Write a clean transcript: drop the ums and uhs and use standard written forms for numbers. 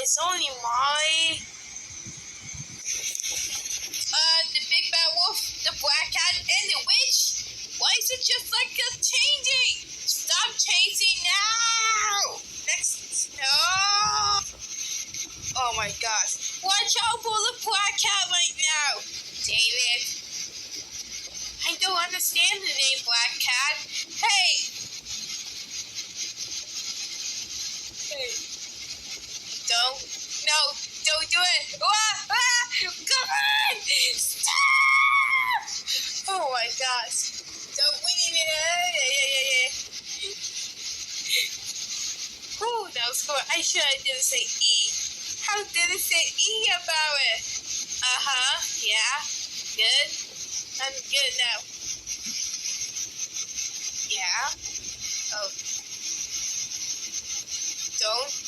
It's only my. The big bad wolf, the black cat, and the witch. Why is it just like changing? Stop chasing now! Next, no! Oh my gosh! Watch out for the black cat right now, David. I don't understand the name Black Cat. Hey! Hey! Don't do it! Come on! Stop! Oh my gosh! Don't win it! Oh, that was cool. I should have didn't say E. How did it say E about it? Yeah. Good. I'm good now. Yeah. Oh. Don't